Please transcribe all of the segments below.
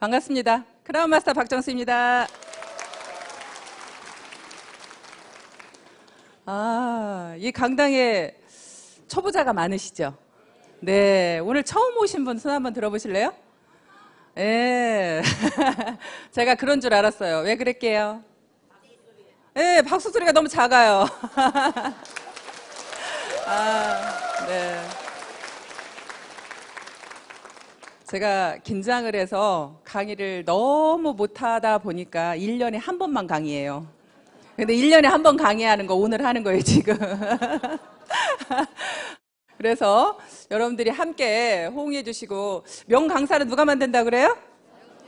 반갑습니다. 크라운 마스터 박정수입니다. 이 강당에 초보자가 많으시죠? 네, 오늘 처음 오신 분 손 한번 들어보실래요? 네, 제가 그런 줄 알았어요. 왜 그랬게요? 네, 박수 소리가 너무 작아요. 네. 제가 긴장을 해서 강의를 너무 못하다 보니까 1년에 한 번만 강의해요. 근데 1년에 한 번 강의하는 거 오늘 하는 거예요, 지금. 그래서 여러분들이 함께 호응해 주시고, 명강사는 누가 만든다고 그래요?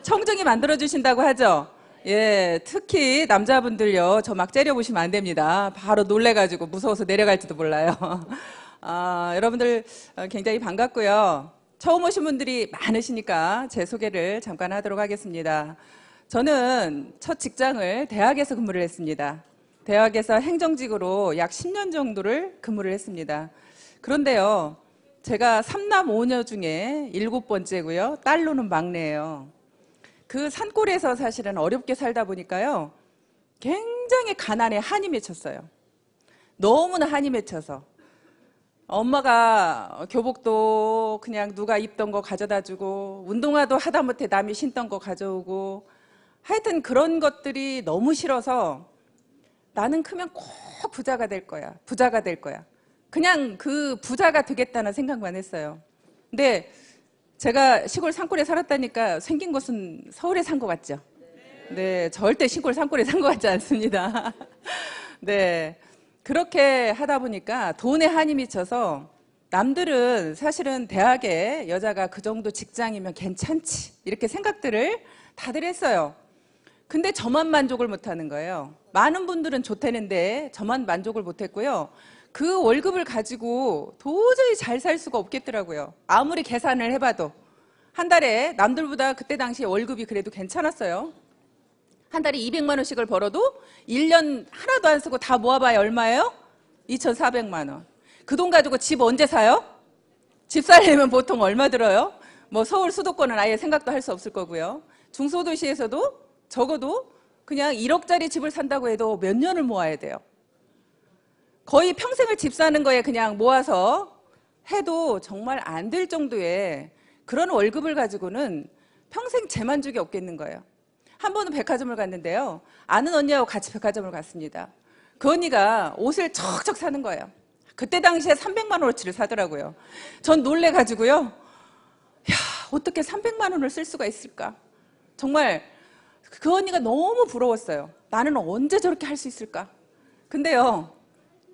청중이 만들어 주신다고 하죠? 예, 특히 남자분들요, 저 막 째려보시면 안 됩니다. 바로 놀래가지고 무서워서 내려갈지도 몰라요. 여러분들 굉장히 반갑고요. 처음 오신 분들이 많으시니까 제 소개를 잠깐 하도록 하겠습니다. 저는 첫 직장을 대학에서 근무를 했습니다. 대학에서 행정직으로 약 10년 정도를 근무를 했습니다. 그런데요, 제가 3남 5녀 중에 7번째고요. 딸로는 막내예요. 그 산골에서 사실은 어렵게 살다 보니까요, 굉장히 가난에 한이 맺혔어요. 너무나 한이 맺혀서. 엄마가 교복도 그냥 누가 입던 거 가져다 주고, 운동화도 하다못해 남이 신던 거 가져오고, 하여튼 그런 것들이 너무 싫어서 나는 크면 꼭 부자가 될 거야. 부자가 될 거야. 그냥 그 부자가 되겠다는 생각만 했어요. 근데 제가 시골 산골에 살았다니까 생긴 곳은 서울에 산 것 같죠? 네, 절대 시골 산골에 산 것 같지 않습니다. 네. 그렇게 하다 보니까 돈에 한이 미쳐서 남들은 사실은 대학에 여자가 그 정도 직장이면 괜찮지 이렇게 생각들을 다들 했어요. 근데 저만 만족을 못하는 거예요. 많은 분들은 좋다는데 저만 만족을 못했고요. 그 월급을 가지고 도저히 잘 살 수가 없겠더라고요. 아무리 계산을 해봐도. 한 달에 남들보다 그때 당시에 월급이 그래도 괜찮았어요. 한 달에 200만 원씩을 벌어도 1년 하나도 안 쓰고 다 모아봐야 얼마예요? 2,400만 원. 그 돈 가지고 집 언제 사요? 집 살려면 보통 얼마 들어요? 뭐 서울 수도권은 아예 생각도 할 수 없을 거고요. 중소도시에서도 적어도 그냥 1억짜리 집을 산다고 해도 몇 년을 모아야 돼요. 거의 평생을 집 사는 거에 그냥 모아서 해도 정말 안 될 정도의 그런 월급을 가지고는 평생 재만족이 없겠는 거예요. 한 번은 백화점을 갔는데요. 아는 언니하고 같이 백화점을 갔습니다. 그 언니가 옷을 척척 사는 거예요. 그때 당시에 300만 원어치를 사더라고요. 전 놀래가지고요. 야, 어떻게 300만 원을 쓸 수가 있을까? 정말 그 언니가 너무 부러웠어요. 나는 언제 저렇게 할 수 있을까? 근데요,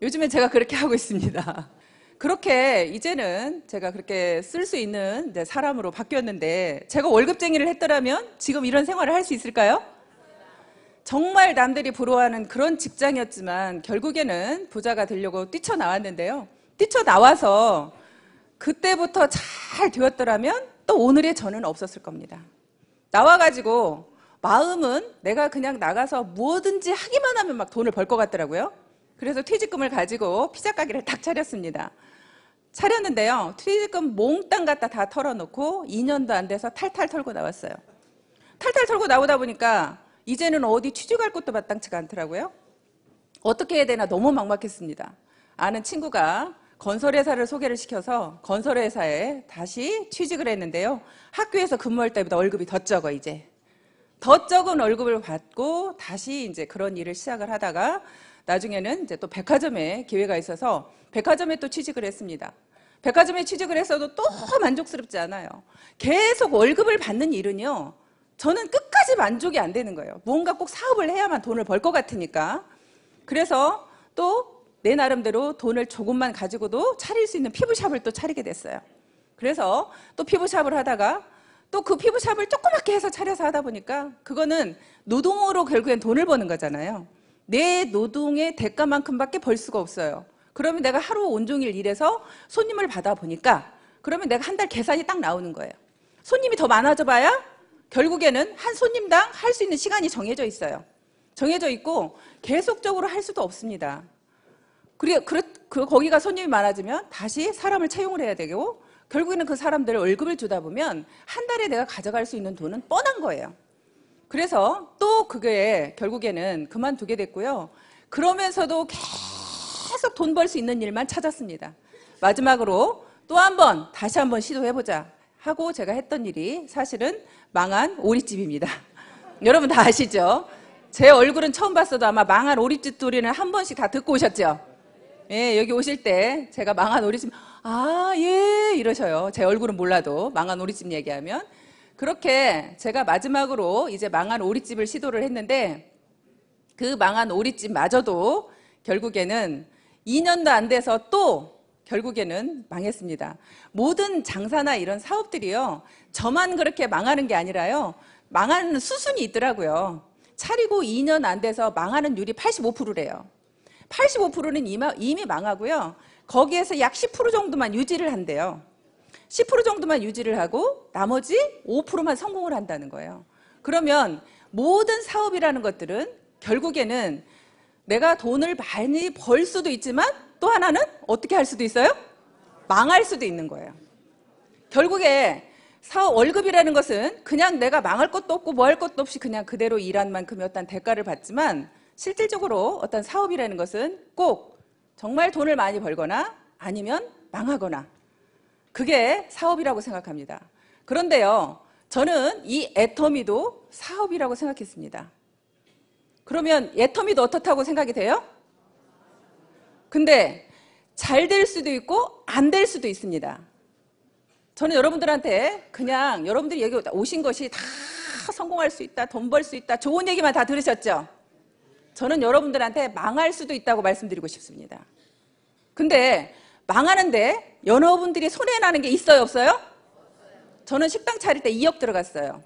요즘에 제가 그렇게 하고 있습니다. 그렇게 이제는 제가 그렇게 쓸 수 있는 사람으로 바뀌었는데, 제가 월급쟁이를 했더라면 지금 이런 생활을 할 수 있을까요? 정말 남들이 부러워하는 그런 직장이었지만 결국에는 부자가 되려고 뛰쳐나왔는데요. 뛰쳐나와서 그때부터 잘 되었더라면 또 오늘의 저는 없었을 겁니다. 나와가지고 마음은 내가 그냥 나가서 뭐든지 하기만 하면 막 돈을 벌 것 같더라고요. 그래서 퇴직금을 가지고 피자 가게를 딱 차렸습니다. 차렸는데요. 퇴직금 몽땅 갖다 다 털어놓고 2년도 안 돼서 탈탈 털고 나왔어요. 탈탈 털고 나오다 보니까 이제는 어디 취직할 곳도 마땅치가 않더라고요. 어떻게 해야 되나 너무 막막했습니다. 아는 친구가 건설회사를 소개를 시켜서 건설회사에 다시 취직을 했는데요. 학교에서 근무할 때보다 월급이 더 적어 이제. 더 적은 월급을 받고 다시 이제 그런 일을 시작을 하다가 나중에는 이제 또 백화점에 기회가 있어서 백화점에 또 취직을 했습니다. 백화점에 취직을 했어도 또 만족스럽지 않아요. 계속 월급을 받는 일은요, 저는 끝까지 만족이 안 되는 거예요. 뭔가 꼭 사업을 해야만 돈을 벌 것 같으니까. 그래서 또 내 나름대로 돈을 조금만 가지고도 차릴 수 있는 피부샵을 또 차리게 됐어요. 그래서 또 피부샵을 하다가 또 그 피부샵을 조그맣게 해서 차려서 하다 보니까 그거는 노동으로 결국엔 돈을 버는 거잖아요. 내 노동의 대가만큼밖에 벌 수가 없어요. 그러면 내가 하루 온종일 일해서 손님을 받아보니까 그러면 내가 한 달 계산이 딱 나오는 거예요. 손님이 더 많아져 봐야 결국에는 한 손님당 할 수 있는 시간이 정해져 있어요. 정해져 있고 계속적으로 할 수도 없습니다. 거기가 손님이 많아지면 다시 사람을 채용을 해야 되고, 결국에는 그 사람들 월급을 주다 보면 한 달에 내가 가져갈 수 있는 돈은 뻔한 거예요. 그래서 또 그게 결국에는 그만두게 됐고요. 그러면서도 계속 돈 벌 수 있는 일만 찾았습니다. 마지막으로 또 한 번 다시 한번 시도해보자 하고 제가 했던 일이 사실은 망한 오리집입니다. 여러분 다 아시죠? 제 얼굴은 처음 봤어도 아마 망한 오리집 소리는 한 번씩 다 듣고 오셨죠? 예, 여기 오실 때 제가 망한 오리집, 아, 예, 이러셔요. 제 얼굴은 몰라도 망한 오리집 얘기하면. 그렇게 제가 마지막으로 이제 망한 오리집을 시도를 했는데 그 망한 오리집마저도 결국에는 2년도 안 돼서 또 결국에는 망했습니다. 모든 장사나 이런 사업들이요, 저만 그렇게 망하는 게 아니라요, 망하는 수순이 있더라고요. 차리고 2년 안 돼서 망하는 율이 85%래요. 85%는 이미 망하고요. 거기에서 약 10% 정도만 유지를 한대요. 10% 정도만 유지를 하고 나머지 5%만 성공을 한다는 거예요. 그러면 모든 사업이라는 것들은 결국에는 내가 돈을 많이 벌 수도 있지만 또 하나는 어떻게 할 수도 있어요? 망할 수도 있는 거예요. 결국에 사업 월급이라는 것은 그냥 내가 망할 것도 없고 뭐 할 것도 없이 그냥 그대로 일한 만큼의 어떤 대가를 받지만 실질적으로 어떤 사업이라는 것은 꼭 정말 돈을 많이 벌거나 아니면 망하거나 그게 사업이라고 생각합니다. 그런데요, 저는 이 애터미도 사업이라고 생각했습니다. 그러면 애터미도 어떻다고 생각이 돼요? 근데 잘 될 수도 있고 안 될 수도 있습니다. 저는 여러분들한테 그냥 여러분들이 여기 오신 것이 다 성공할 수 있다, 돈 벌 수 있다, 좋은 얘기만 다 들으셨죠? 저는 여러분들한테 망할 수도 있다고 말씀드리고 싶습니다. 근데 망하는데 여러분들이 손해나는 게 있어요, 없어요? 저는 식당 차릴 때 2억 들어갔어요.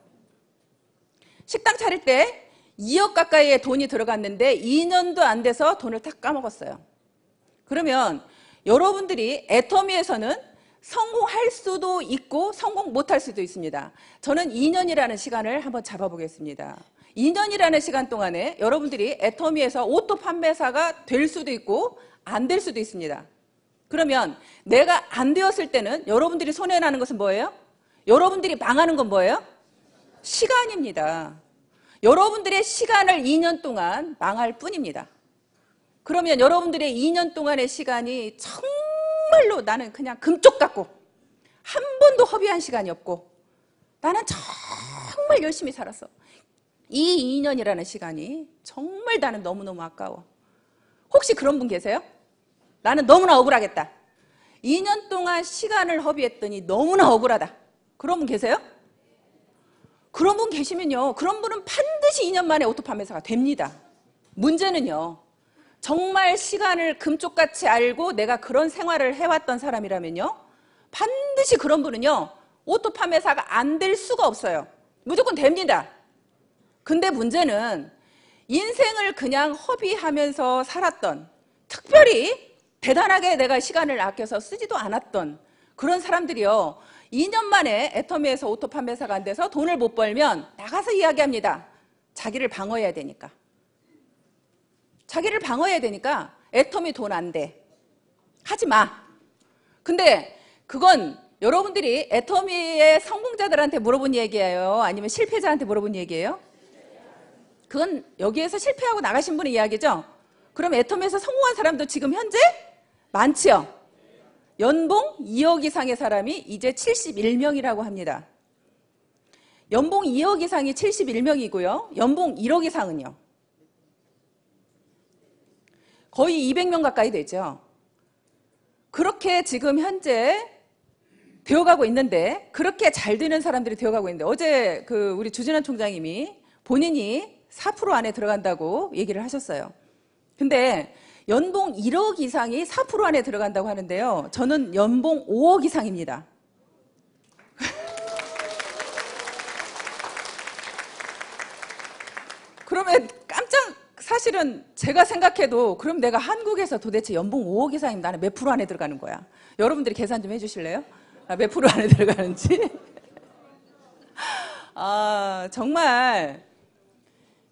식당 차릴 때 2억 가까이의 돈이 들어갔는데 2년도 안 돼서 돈을 다 까먹었어요. 그러면 여러분들이 애터미에서는 성공할 수도 있고 성공 못할 수도 있습니다. 저는 2년이라는 시간을 한번 잡아보겠습니다. 2년이라는 시간 동안에 여러분들이 애터미에서 오토 판매사가 될 수도 있고 안 될 수도 있습니다. 그러면 내가 안 되었을 때는 여러분들이 손해나는 것은 뭐예요? 여러분들이 망하는 건 뭐예요? 시간입니다. 여러분들의 시간을 2년 동안 망할 뿐입니다. 그러면 여러분들의 2년 동안의 시간이 정말로 나는 그냥 금쪽 같고 한 번도 허비한 시간이 없고 나는 정말 열심히 살았어. 이 2년이라는 시간이 정말 나는 너무너무 아까워. 혹시 그런 분 계세요? 나는 너무나 억울하겠다. 2년 동안 시간을 허비했더니 너무나 억울하다. 그런 분 계세요? 그런 분 계시면요, 그런 분은 반드시 2년 만에 오토 판매사가 됩니다. 문제는요, 정말 시간을 금쪽같이 알고 내가 그런 생활을 해왔던 사람이라면요, 반드시 그런 분은요, 오토 판매사가 안 될 수가 없어요. 무조건 됩니다. 근데 문제는 인생을 그냥 허비하면서 살았던, 특별히 대단하게 내가 시간을 아껴서 쓰지도 않았던 그런 사람들이요, 2년 만에 애터미에서 오토 판매사가 안 돼서 돈을 못 벌면 나가서 이야기합니다. 자기를 방어해야 되니까. 자기를 방어해야 되니까 애터미 돈 안 돼. 하지 마. 근데 그건 여러분들이 애터미의 성공자들한테 물어본 얘기예요? 아니면 실패자한테 물어본 얘기예요? 그건 여기에서 실패하고 나가신 분의 이야기죠? 그럼 애터미에서 성공한 사람도 지금 현재 많지요? 연봉 2억 이상의 사람이 이제 71명이라고 합니다. 연봉 2억 이상이 71명이고요. 연봉 1억 이상은요? 거의 200명 가까이 되죠. 그렇게 지금 현재 되어가고 있는데, 그렇게 잘 되는 사람들이 되어가고 있는데, 어제 우리 주진환 총장님이 본인이 4% 안에 들어간다고 얘기를 하셨어요. 근데 연봉 1억 이상이 4% 안에 들어간다고 하는데요. 저는 연봉 5억 이상입니다. 그러면 사실은 제가 생각해도 그럼 내가 한국에서 도대체 연봉 5억 이상이면 나는 몇 프로 안에 들어가는 거야? 여러분들이 계산 좀 해주실래요? 몇 프로 안에 들어가는지? 정말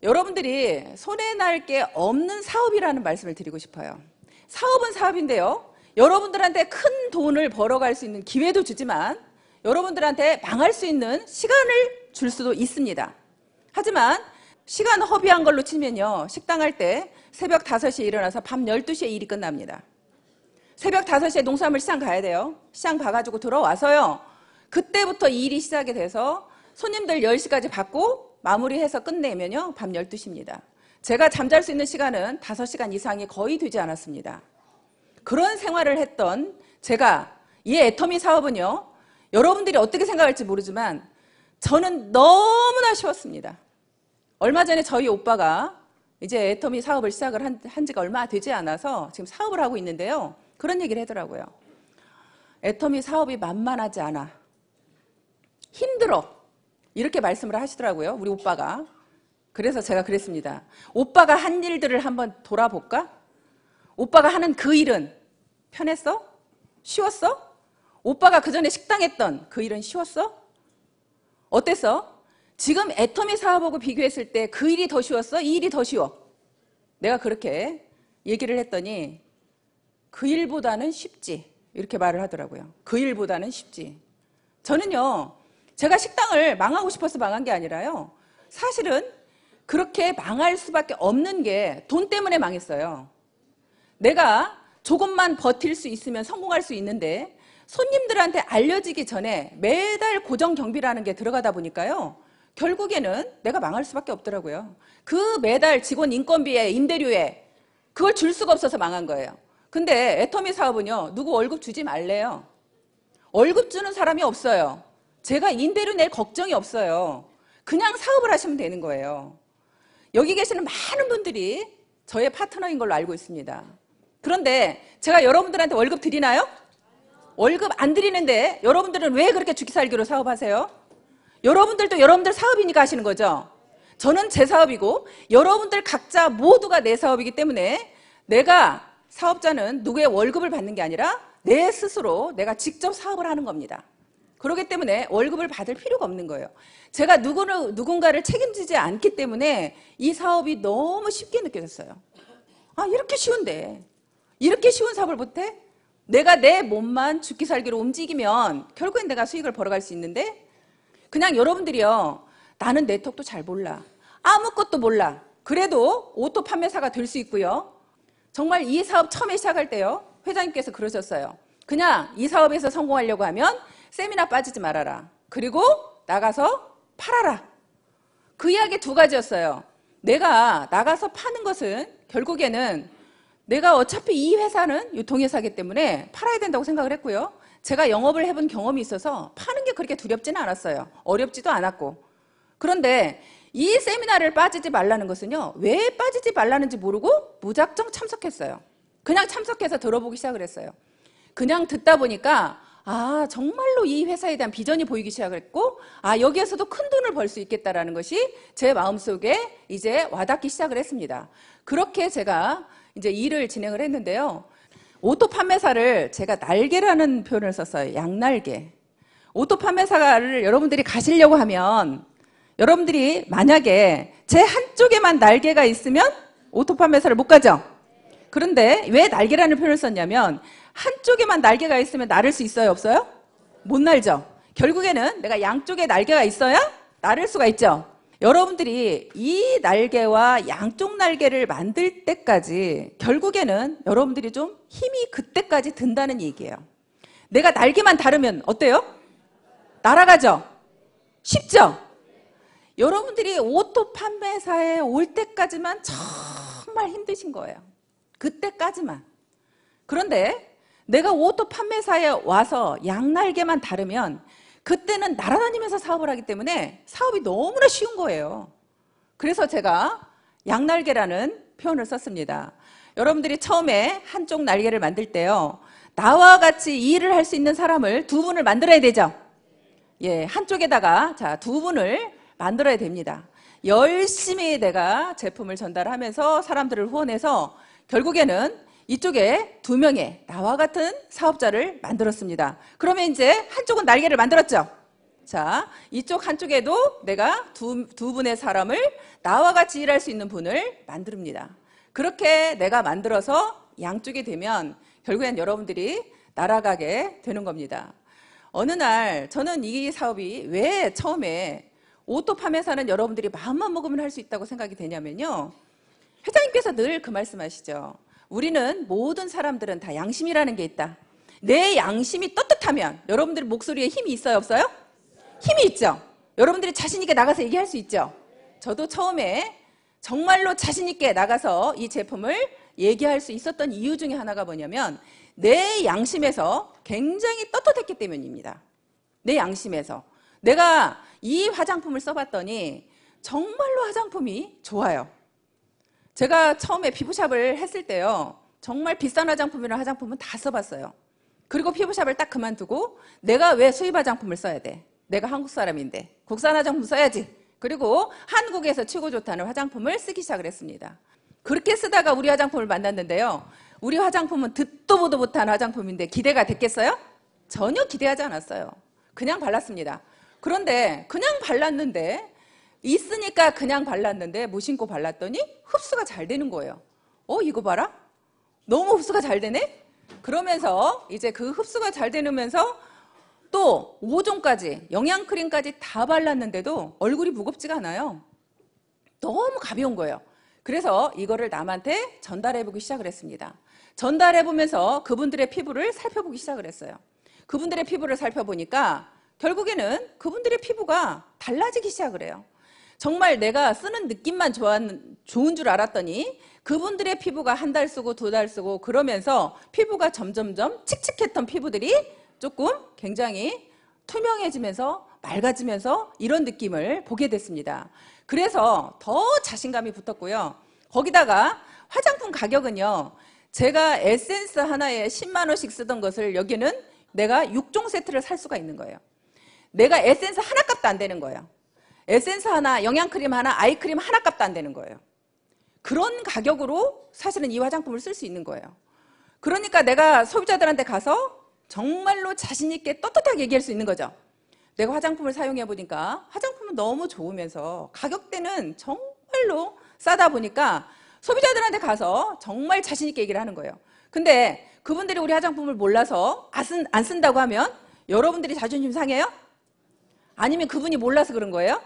여러분들이 손해날 게 없는 사업이라는 말씀을 드리고 싶어요. 사업은 사업인데요. 여러분들한테 큰 돈을 벌어갈 수 있는 기회도 주지만 여러분들한테 망할 수 있는 시간을 줄 수도 있습니다. 하지만 시간 허비한 걸로 치면요, 식당 할 때 새벽 5시에 일어나서 밤 12시에 일이 끝납니다. 새벽 5시에 농수산물 시장 가야 돼요. 시장 봐가지고 들어와서요, 그때부터 일이 시작이 돼서 손님들 10시까지 받고 마무리해서 끝내면요 밤 12시입니다. 제가 잠잘 수 있는 시간은 5시간 이상이 거의 되지 않았습니다. 그런 생활을 했던 제가, 이 애터미 사업은요, 여러분들이 어떻게 생각할지 모르지만 저는 너무나 쉬웠습니다. 얼마 전에 저희 오빠가 이제 애터미 사업을 시작을 한 지가 얼마 되지 않아서 지금 사업을 하고 있는데요, 그런 얘기를 하더라고요. 애터미 사업이 만만하지 않아. 힘들어. 이렇게 말씀을 하시더라고요, 우리 오빠가. 그래서 제가 그랬습니다. 오빠가 한 일들을 한번 돌아볼까? 오빠가 하는 그 일은 편했어? 쉬웠어? 오빠가 그 전에 식당 했던 그 일은 쉬웠어? 어땠어? 지금 애터미 사업하고 비교했을 때 그 일이 더 쉬웠어? 이 일이 더 쉬워? 내가 그렇게 얘기를 했더니 그 일보다는 쉽지, 이렇게 말을 하더라고요. 그 일보다는 쉽지. 저는요, 제가 식당을 망하고 싶어서 망한 게 아니라요, 사실은 그렇게 망할 수밖에 없는 게 돈 때문에 망했어요. 내가 조금만 버틸 수 있으면 성공할 수 있는데 손님들한테 알려지기 전에 매달 고정 경비라는 게 들어가다 보니까요, 결국에는 내가 망할 수밖에 없더라고요. 그 매달 직원 인건비에 임대료에 그걸 줄 수가 없어서 망한 거예요. 근데 애터미 사업은요, 누구 월급 주지 말래요. 월급 주는 사람이 없어요. 제가 임대료 낼 걱정이 없어요. 그냥 사업을 하시면 되는 거예요. 여기 계시는 많은 분들이 저의 파트너인 걸로 알고 있습니다. 그런데 제가 여러분들한테 월급 드리나요? 월급 안 드리는데 여러분들은 왜 그렇게 죽기 살기로 사업하세요? 여러분들도 여러분들 사업이니까 하시는 거죠. 저는 제 사업이고 여러분들 각자 모두가 내 사업이기 때문에 내가, 사업자는 누구의 월급을 받는 게 아니라 내 스스로 내가 직접 사업을 하는 겁니다. 그렇기 때문에 월급을 받을 필요가 없는 거예요. 제가 누군가를 책임지지 않기 때문에 이 사업이 너무 쉽게 느껴졌어요. 아, 이렇게 쉬운데, 이렇게 쉬운 사업을 못해? 내가 내 몸만 죽기 살기로 움직이면 결국엔 내가 수익을 벌어갈 수 있는데, 그냥 여러분들이요, 나는 네트워크도 잘 몰라, 아무것도 몰라, 그래도 오토 판매사가 될 수 있고요. 정말 이 사업 처음에 시작할 때요, 회장님께서 그러셨어요. 그냥 이 사업에서 성공하려고 하면 세미나 빠지지 말아라. 그리고 나가서 팔아라. 그 이야기 두 가지였어요. 내가 나가서 파는 것은 결국에는 내가 어차피 이 회사는 유통회사이기 때문에 팔아야 된다고 생각을 했고요. 제가 영업을 해본 경험이 있어서 파는 게 그렇게 두렵지는 않았어요. 어렵지도 않았고. 그런데 이 세미나를 빠지지 말라는 것은요, 왜 빠지지 말라는지 모르고 무작정 참석했어요. 그냥 참석해서 들어보기 시작을 했어요. 그냥 듣다 보니까 아, 정말로 이 회사에 대한 비전이 보이기 시작했고, 아, 여기에서도 큰 돈을 벌 수 있겠다라는 것이 제 마음속에 이제 와닿기 시작을 했습니다. 그렇게 제가 이제 일을 진행을 했는데요. 오토 판매사를 제가 날개라는 표현을 썼어요. 양날개. 오토 판매사를 여러분들이 가시려고 하면, 여러분들이 만약에 제 한쪽에만 날개가 있으면 오토 판매사를 못 가죠? 그런데 왜 날개라는 표현을 썼냐면, 한쪽에만 날개가 있으면 날을 수 있어요, 없어요? 못 날죠. 결국에는 내가 양쪽에 날개가 있어야 날을 수가 있죠. 여러분들이 이 날개와 양쪽 날개를 만들 때까지 결국에는 여러분들이 좀 힘이 그때까지 든다는 얘기예요. 내가 날개만 다르면 어때요? 날아가죠? 쉽죠? 여러분들이 오토 판매사에 올 때까지만 정말 힘드신 거예요. 그때까지만. 그런데 내가 오토 판매사에 와서 양날개만 다르면 그때는 날아다니면서 사업을 하기 때문에 사업이 너무나 쉬운 거예요. 그래서 제가 양날개라는 표현을 썼습니다. 여러분들이 처음에 한쪽 날개를 만들 때요, 나와 같이 일을 할 수 있는 사람을 두 분을 만들어야 되죠. 예, 한쪽에다가 자, 두 분을 만들어야 됩니다. 열심히 내가 제품을 전달하면서 사람들을 후원해서 결국에는 이쪽에 2명의 나와 같은 사업자를 만들었습니다. 그러면 이제 한쪽은 날개를 만들었죠. 자, 이쪽 한쪽에도 내가 두 분의 사람을 나와 같이 일할 수 있는 분을 만듭니다. 그렇게 내가 만들어서 양쪽이 되면 결국엔 여러분들이 날아가게 되는 겁니다. 어느 날 저는 이 사업이 왜 처음에 오토 판매사는 여러분들이 마음만 먹으면 할 수 있다고 생각이 되냐면요. 회장님께서 늘 그 말씀하시죠. 우리는 모든 사람들은 다 양심이라는 게 있다. 내 양심이 떳떳하면 여러분들 목소리에 힘이 있어요, 없어요? 힘이 있죠. 여러분들이 자신 있게 나가서 얘기할 수 있죠. 저도 처음에 정말로 자신 있게 나가서 이 제품을 얘기할 수 있었던 이유 중에 하나가 뭐냐면 내 양심에서 굉장히 떳떳했기 때문입니다. 내 양심에서. 내가 이 화장품을 써봤더니 정말로 화장품이 좋아요. 제가 처음에 피부샵을 했을 때요. 정말 비싼 화장품이랑 화장품은 다 써봤어요. 그리고 피부샵을 딱 그만두고 내가 왜 수입 화장품을 써야 돼? 내가 한국 사람인데 국산 화장품 써야지. 그리고 한국에서 최고 좋다는 화장품을 쓰기 시작을 했습니다. 그렇게 쓰다가 우리 화장품을 만났는데요. 우리 화장품은 듣도 보도 못한 화장품인데 기대가 됐겠어요? 전혀 기대하지 않았어요. 그냥 발랐습니다. 그런데 그냥 발랐는데 있으니까 그냥 발랐는데 무심코 발랐더니 흡수가 잘 되는 거예요. 이거 봐라. 너무 흡수가 잘 되네? 그러면서 이제 그 흡수가 잘 되면서 또 5종까지 영양크림까지 다 발랐는데도 얼굴이 무겁지가 않아요. 너무 가벼운 거예요. 그래서 이거를 남한테 전달해보기 시작을 했습니다. 전달해보면서 그분들의 피부를 살펴보기 시작을 했어요. 그분들의 피부를 살펴보니까 결국에는 그분들의 피부가 달라지기 시작을 해요. 정말 내가 쓰는 느낌만 좋은 줄 알았더니 그분들의 피부가 한 달 쓰고 2달 쓰고 그러면서 피부가 점점점 칙칙했던 피부들이 조금 굉장히 투명해지면서 맑아지면서 이런 느낌을 보게 됐습니다. 그래서 더 자신감이 붙었고요. 거기다가 화장품 가격은요. 제가 에센스 하나에 10만 원씩 쓰던 것을 여기는 내가 6종 세트를 살 수가 있는 거예요. 내가 에센스 하나 값도 안 되는 거예요. 에센스 하나, 영양크림 하나, 아이크림 하나 값도 안 되는 거예요. 그런 가격으로 사실은 이 화장품을 쓸 수 있는 거예요. 그러니까 내가 소비자들한테 가서 정말로 자신 있게 떳떳하게 얘기할 수 있는 거죠. 내가 화장품을 사용해 보니까 화장품은 너무 좋으면서 가격대는 정말로 싸다 보니까 소비자들한테 가서 정말 자신 있게 얘기를 하는 거예요. 근데 그분들이 우리 화장품을 몰라서 안 쓴다고 하면 여러분들이 자존심 상해요? 아니면 그분이 몰라서 그런 거예요?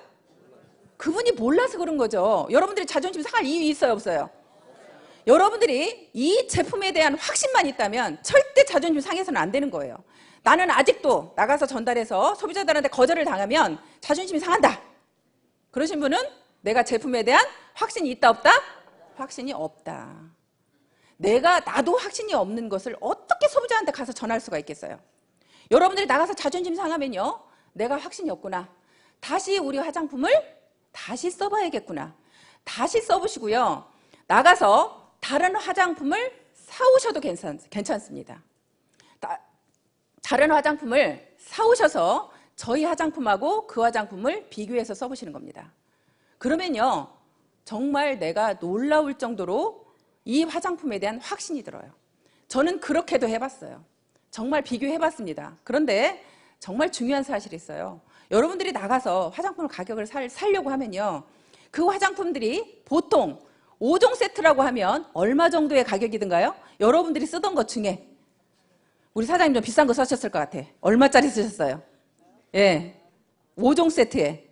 그분이 몰라서 그런 거죠. 여러분들이 자존심 상할 이유 있어요, 없어요? 여러분들이 이 제품에 대한 확신만 있다면 절대 자존심 상해서는 안 되는 거예요. 나는 아직도 나가서 전달해서 소비자들한테 거절을 당하면 자존심이 상한다. 그러신 분은 내가 제품에 대한 확신이 있다, 없다? 확신이 없다. 나도 확신이 없는 것을 어떻게 소비자한테 가서 전할 수가 있겠어요? 여러분들이 나가서 자존심 상하면요. 내가 확신이 없구나. 다시 우리 화장품을 다시 써봐야겠구나. 다시 써보시고요. 나가서 다른 화장품을 사오셔도 괜찮습니다. 다른 화장품을 사오셔서 저희 화장품하고 그 화장품을 비교해서 써보시는 겁니다. 그러면요. 정말 내가 놀라울 정도로 이 화장품에 대한 확신이 들어요. 저는 그렇게도 해봤어요. 정말 비교해봤습니다. 그런데 정말 중요한 사실이 있어요. 여러분들이 나가서 화장품 가격을 살려고 하면요. 그 화장품들이 보통 5종 세트라고 하면 얼마 정도의 가격이든가요? 여러분들이 쓰던 것 중에 우리 사장님 좀 비싼 거 쓰셨을 것 같아. 얼마짜리 쓰셨어요? 예, 5종 세트에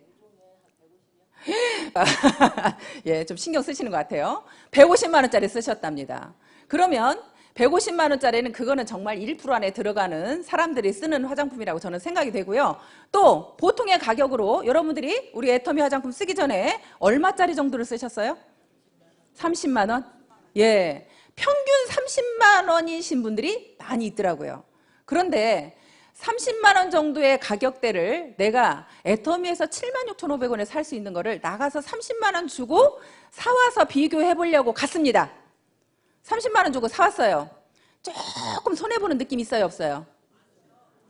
예, 좀 신경 쓰시는 것 같아요. 150만 원짜리 쓰셨답니다. 그러면 150만 원짜리는 그거는 정말 1% 안에 들어가는 사람들이 쓰는 화장품이라고 저는 생각이 되고요. 또 보통의 가격으로 여러분들이 우리 애터미 화장품 쓰기 전에 얼마짜리 정도를 쓰셨어요? 30만 원? 예, 평균 30만 원이신 분들이 많이 있더라고요. 그런데 30만 원 정도의 가격대를 내가 애터미에서 76,500원에 살 수 있는 거를 나가서 30만 원 주고 사와서 비교해 보려고 갔습니다. 30만 원 주고 사왔어요. 조금 손해보는 느낌 있어요, 없어요?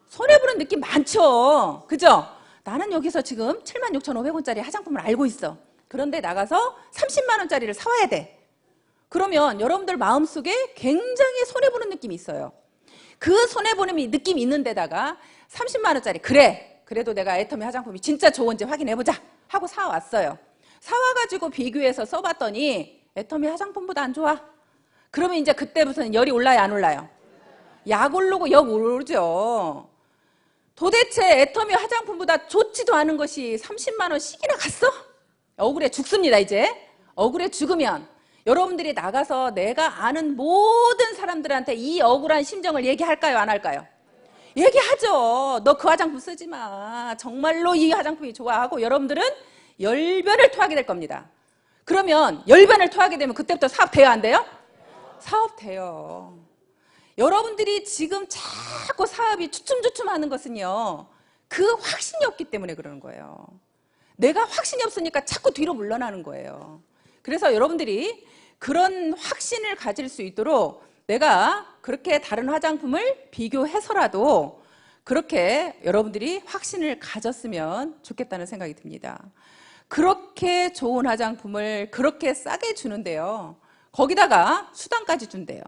손해보는 느낌 많죠? 그죠? 나는 여기서 지금 76,500원짜리 화장품을 알고 있어. 그런데 나가서 30만 원짜리를 사와야 돼. 그러면 여러분들 마음속에 굉장히 손해보는 느낌이 있어요. 그 손해보는 느낌이 있는 데다가 30만 원짜리 그래도 내가 애터미 화장품이 진짜 좋은지 확인해보자 하고 사왔어요. 사와가지고 비교해서 써봤더니 애터미 화장품보다 안 좋아. 그러면 이제 그때부터는 열이 올라요, 안 올라요? 약 오르고 역 오르죠. 도대체 애터미 화장품보다 좋지도 않은 것이 30만 원씩이나 갔어? 억울해 죽습니다. 이제 억울해 죽으면 여러분들이 나가서 내가 아는 모든 사람들한테 이 억울한 심정을 얘기할까요? 안 할까요? 얘기하죠. 너 그 화장품 쓰지 마. 정말로 이 화장품이 좋아하고 여러분들은 열변을 토하게 될 겁니다. 그러면 열변을 토하게 되면 그때부터 사업 돼요? 안 돼요? 사업 돼요. 여러분들이 지금 자꾸 사업이 주춤주춤하는 것은요, 그 확신이 없기 때문에 그러는 거예요. 내가 확신이 없으니까 자꾸 뒤로 물러나는 거예요. 그래서 여러분들이 그런 확신을 가질 수 있도록 내가 그렇게 다른 화장품을 비교해서라도 그렇게 여러분들이 확신을 가졌으면 좋겠다는 생각이 듭니다. 그렇게 좋은 화장품을 그렇게 싸게 주는데요, 거기다가 수당까지 준대요.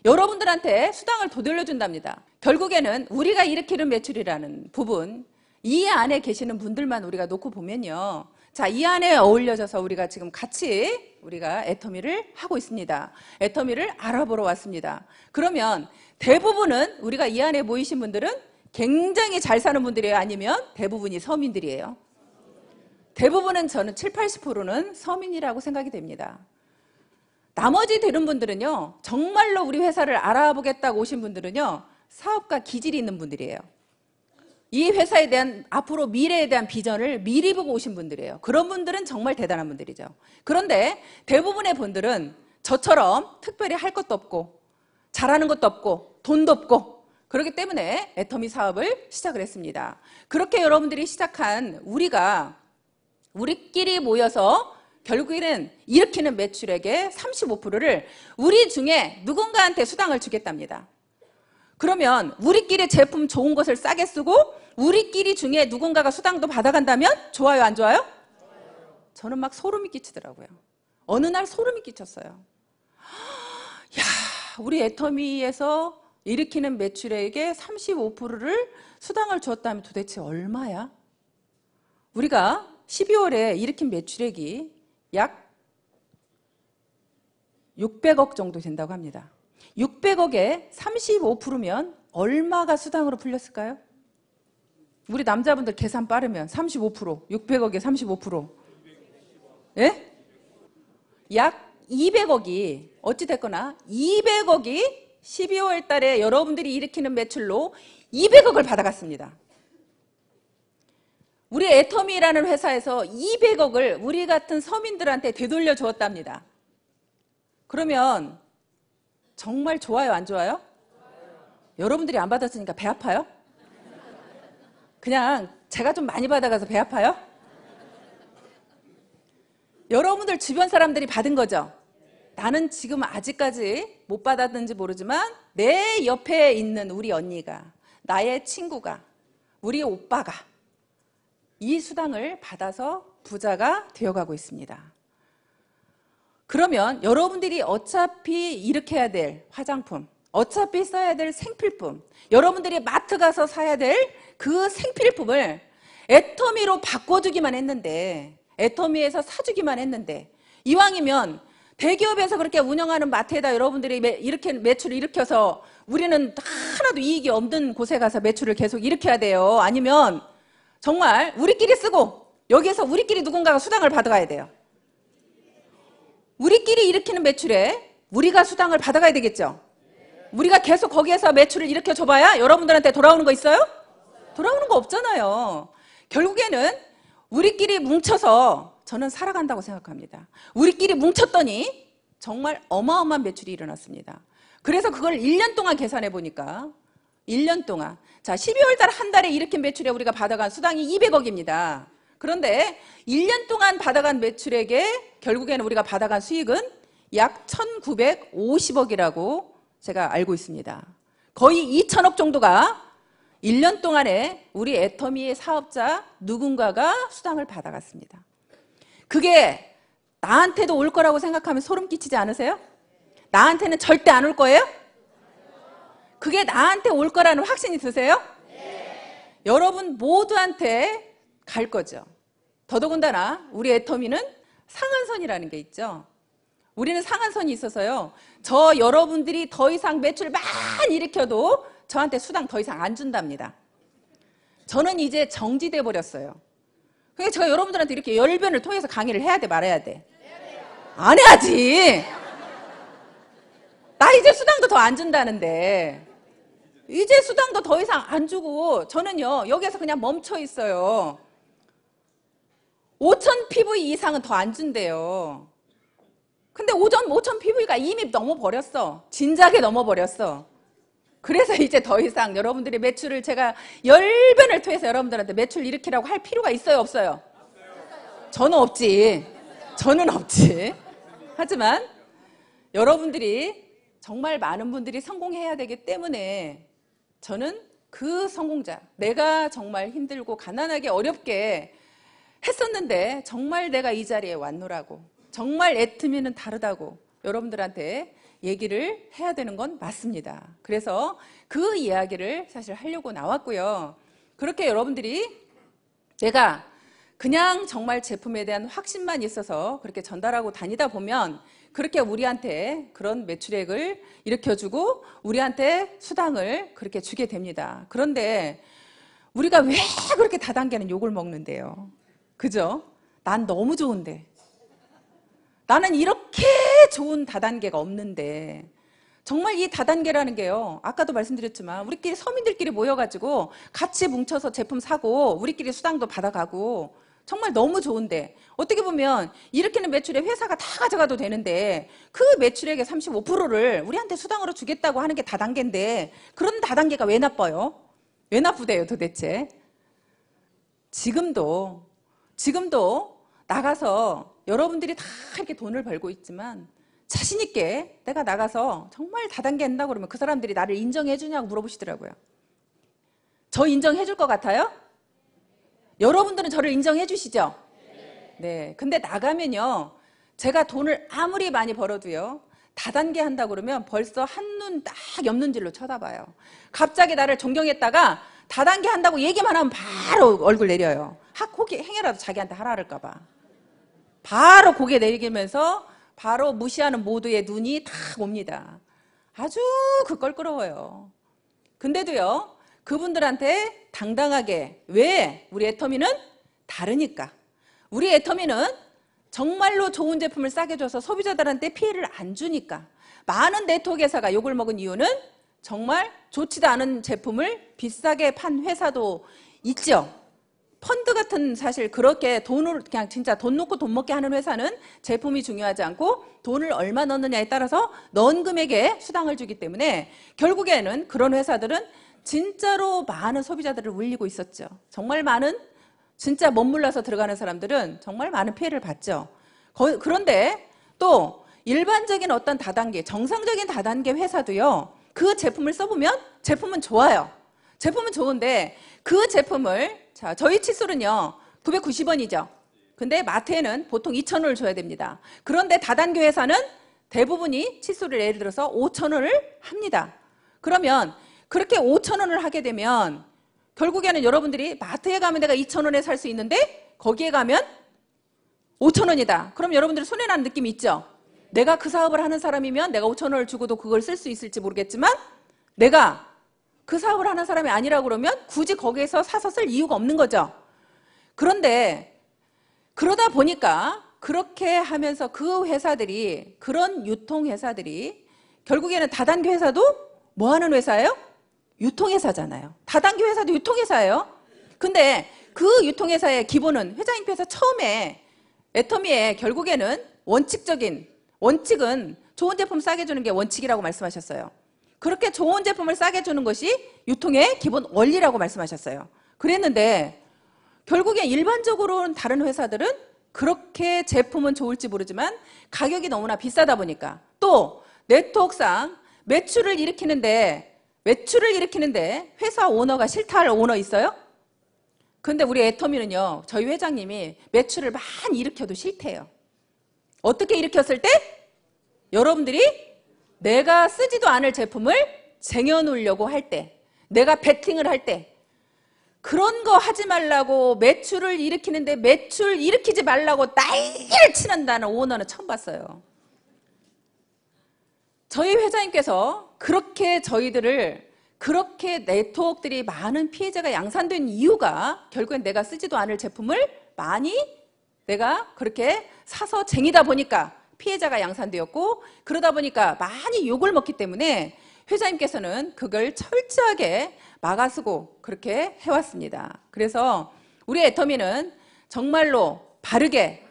여러분들한테 수당을 더 돌려준답니다. 결국에는 우리가 일으키는 매출이라는 부분, 이 안에 계시는 분들만 우리가 놓고 보면요, 자, 이 안에 어울려져서 우리가 지금 같이 우리가 애터미를 하고 있습니다. 애터미를 알아보러 왔습니다. 그러면 대부분은 우리가 이 안에 모이신 분들은 굉장히 잘 사는 분들이에요? 아니면 대부분이 서민들이에요? 대부분은 저는 7, 80%는 서민이라고 생각이 됩니다. 나머지 되는 분들은요, 정말로 우리 회사를 알아보겠다고 오신 분들은요, 사업가 기질이 있는 분들이에요. 이 회사에 대한 앞으로 미래에 대한 비전을 미리 보고 오신 분들이에요. 그런 분들은 정말 대단한 분들이죠. 그런데 대부분의 분들은 저처럼 특별히 할 것도 없고 잘하는 것도 없고 돈도 없고 그렇기 때문에 애터미 사업을 시작을 했습니다. 그렇게 여러분들이 시작한 우리끼리 모여서 결국에는 일으키는 매출액의 35%를 우리 중에 누군가한테 수당을 주겠답니다. 그러면 우리끼리 제품 좋은 것을 싸게 쓰고 우리끼리 중에 누군가가 수당도 받아간다면 좋아요, 안 좋아요? 저는 막 소름이 끼치더라고요. 어느 날 소름이 끼쳤어요. 야, 우리 애터미에서 일으키는 매출액의 35%를 수당을 줬다면 도대체 얼마야? 우리가 12월에 일으킨 매출액이 약 600억 정도 된다고 합니다. 600억에 35%면 얼마가 수당으로 풀렸을까요? 우리 남자분들 계산 빠르면 35%, 600억에 35%. 예? 약 200억이 어찌됐거나 200억이 12월 달에 여러분들이 일으키는 매출로 200억을 받아갔습니다. 우리 애터미라는 회사에서 200억을 우리 같은 서민들한테 되돌려 주었답니다. 그러면 정말 좋아요, 안 좋아요? 여러분들이 안 받았으니까 배 아파요? 그냥 제가 좀 많이 받아가서 배 아파요? 여러분들 주변 사람들이 받은 거죠? 나는 지금 아직까지 못 받았는지 모르지만 내 옆에 있는 우리 언니가, 나의 친구가, 우리 오빠가 이 수당을 받아서 부자가 되어가고 있습니다. 그러면 여러분들이 어차피 일으켜야 될 화장품, 어차피 써야 될 생필품, 여러분들이 마트 가서 사야 될 그 생필품을 애터미로 바꿔주기만 했는데, 애터미에서 사주기만 했는데, 이왕이면 대기업에서 그렇게 운영하는 마트에다 여러분들이 이렇게 매출을 일으켜서 우리는 하나도 이익이 없는 곳에 가서 매출을 계속 일으켜야 돼요. 아니면 정말 우리끼리 쓰고 여기에서 우리끼리 누군가가 수당을 받아가야 돼요. 우리끼리 일으키는 매출에 우리가 수당을 받아가야 되겠죠. 우리가 계속 거기에서 매출을 일으켜 줘봐야 여러분들한테 돌아오는 거 있어요? 돌아오는 거 없잖아요. 결국에는 우리끼리 뭉쳐서 저는 살아간다고 생각합니다. 우리끼리 뭉쳤더니 정말 어마어마한 매출이 일어났습니다. 그래서 그걸 1년 동안 계산해 보니까 1년 동안, 자, 12월 달 한 달에 일으킨 매출에 우리가 받아간 수당이 200억입니다. 그런데 1년 동안 받아간 매출액에 결국에는 우리가 받아간 수익은 약 1950억이라고 제가 알고 있습니다. 거의 2천억 정도가 1년 동안에 우리 애터미의 사업자 누군가가 수당을 받아갔습니다. 그게 나한테도 올 거라고 생각하면 소름 끼치지 않으세요? 나한테는 절대 안 올 거예요? 그게 나한테 올 거라는 확신이 드세요? 네. 여러분 모두한테 갈 거죠. 더더군다나 우리 애터미는 상한선이라는 게 있죠. 우리는 상한선이 있어서요. 저 여러분들이 더 이상 매출 많이 일으켜도 저한테 수당 더 이상 안 준답니다. 저는 이제 정지돼 버렸어요. 그러니까 제가 여러분들한테 이렇게 열변을 통해서 강의를 해야 돼, 말아야 돼? 안 해야지. 나 이제 수당도 더 안 준다는데. 이제 수당도 더 이상 안 주고 저는요 여기에서 그냥 멈춰 있어요. 5,000 PV 이상은 더 안 준대요. 근데 5,000 PV가 이미 넘어버렸어. 진작에 넘어버렸어. 그래서 이제 더 이상 여러분들의 매출을 제가 열변을 통해서 여러분들한테 매출 일으키라고 할 필요가 있어요, 없어요? 저는 없지. 저는 없지. 하지만 여러분들이 정말 많은 분들이 성공해야 되기 때문에 저는 그 성공자, 내가 정말 힘들고 가난하게 어렵게 했었는데 정말 내가 이 자리에 왔노라고, 정말 애터미는 다르다고 여러분들한테 얘기를 해야 되는 건 맞습니다. 그래서 그 이야기를 사실 하려고 나왔고요. 그렇게 여러분들이 내가 그냥 정말 제품에 대한 확신만 있어서 그렇게 전달하고 다니다 보면 그렇게 우리한테 그런 매출액을 일으켜주고 우리한테 수당을 그렇게 주게 됩니다. 그런데 우리가 왜 그렇게 다단계는 욕을 먹는데요? 그죠? 난 너무 좋은데. 나는 이렇게 좋은 다단계가 없는데. 정말 이 다단계라는 게요, 아까도 말씀드렸지만 우리끼리 서민들끼리 모여가지고 같이 뭉쳐서 제품 사고 우리끼리 수당도 받아가고 정말 너무 좋은데, 어떻게 보면 일으키는 매출에 회사가 다 가져가도 되는데 그 매출액의 35%를 우리한테 수당으로 주겠다고 하는 게 다단계인데, 그런 다단계가 왜 나빠요? 왜 나쁘대요 도대체? 지금도 나가서 여러분들이 다 이렇게 돈을 벌고 있지만 자신 있게 내가 나가서 정말 다단계 한다고 그러면 그 사람들이 나를 인정해 주냐고 물어보시더라고요. 저 인정해 줄 것 같아요? 여러분들은 저를 인정해 주시죠? 네. 근데 나가면요, 제가 돈을 아무리 많이 벌어도요, 다단계 한다고 그러면 벌써 한눈 딱 옆눈질로 쳐다봐요. 갑자기 나를 존경했다가 다단계 한다고 얘기만 하면 바로 얼굴 내려요. 고개 행여라도 자기한테 하라 그럴까 봐. 바로 고개 내리면서 바로 무시하는 모두의 눈이 다 옵니다. 아주 껄끄러워요. 근데도요, 그분들한테 당당하게, 왜? 우리 애터미는 다르니까. 우리 애터미는 정말로 좋은 제품을 싸게 줘서 소비자들한테 피해를 안 주니까. 많은 네트워크 회사가 욕을 먹은 이유는 정말 좋지도 않은 제품을 비싸게 판 회사도 있죠. 펀드 같은, 사실 그렇게 돈을 그냥 진짜 돈 놓고 돈 먹게 하는 회사는 제품이 중요하지 않고 돈을 얼마 넣느냐에 따라서 넣은 금액에 수당을 주기 때문에 결국에는 그런 회사들은 진짜로 많은 소비자들을 울리고 있었죠. 정말 많은, 진짜 멋물러서 들어가는 사람들은 정말 많은 피해를 봤죠. 그런데 또 일반적인 어떤 다단계, 정상적인 다단계 회사도요, 그 제품을 써보면 제품은 좋아요. 제품은 좋은데 그 제품을, 자, 저희 칫솔은요 990원이죠. 근데 마트에는 보통 2,000원을 줘야 됩니다. 그런데 다단계 회사는 대부분이 칫솔을 예를 들어서 5,000원을 합니다. 그러면 그렇게 5,000원을 하게 되면 결국에는 여러분들이 마트에 가면 내가 2,000원에 살 수 있는데 거기에 가면 5,000원이다. 그럼 여러분들이 손해나는 느낌이 있죠? 내가 그 사업을 하는 사람이면 내가 5,000원을 주고도 그걸 쓸 수 있을지 모르겠지만 내가 그 사업을 하는 사람이 아니라고 그러면 굳이 거기에서 사서 쓸 이유가 없는 거죠. 그런데 그러다 보니까 그렇게 하면서 그 회사들이, 그런 유통회사들이 결국에는 다단계 회사도 뭐 하는 회사예요? 유통회사잖아요. 다단계 회사도 유통회사예요. 근데 그 유통회사의 기본은, 회장님께서 처음에 애터미의 결국에는 원칙은 좋은 제품 싸게 주는 게 원칙이라고 말씀하셨어요. 그렇게 좋은 제품을 싸게 주는 것이 유통의 기본 원리라고 말씀하셨어요. 그랬는데 결국에 일반적으로는 다른 회사들은 그렇게 제품은 좋을지 모르지만 가격이 너무나 비싸다 보니까, 또 네트워크상 매출을 일으키는데 회사 오너가 싫다 할 오너 있어요? 근데 우리 애터미는요, 저희 회장님이 매출을 많이 일으켜도 싫대요. 어떻게 일으켰을 때? 여러분들이 내가 쓰지도 않을 제품을 쟁여놓으려고 할 때, 내가 베팅을 할 때, 그런 거 하지 말라고, 매출을 일으키는데 매출 일으키지 말라고 난리를 치는다는 오너는 처음 봤어요. 저희 회장님께서 그렇게 저희들을 그렇게 네트워크들이 많은 피해자가 양산된 이유가 결국엔 내가 쓰지도 않을 제품을 많이 내가 그렇게 사서 쟁이다 보니까 피해자가 양산되었고, 그러다 보니까 많이 욕을 먹기 때문에 회장님께서는 그걸 철저하게 막아쓰고 그렇게 해왔습니다. 그래서 우리 애터미는 정말로 바르게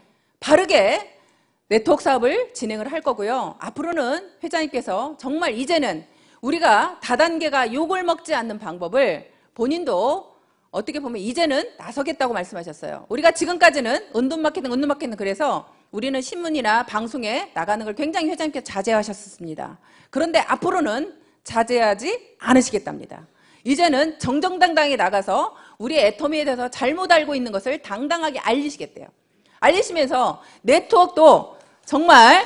네트워크 사업을 진행을 할 거고요. 앞으로는 회장님께서 정말 이제는 우리가 다단계가 욕을 먹지 않는 방법을 본인도 어떻게 보면 이제는 나서겠다고 말씀하셨어요. 우리가 지금까지는 은둔마케팅 그래서 우리는 신문이나 방송에 나가는 걸 굉장히 회장님께서 자제하셨습니다. 그런데 앞으로는 자제하지 않으시겠답니다. 이제는 정정당당히 나가서 우리 애터미에 대해서 잘못 알고 있는 것을 당당하게 알리시겠대요. 알리시면서 네트워크도 정말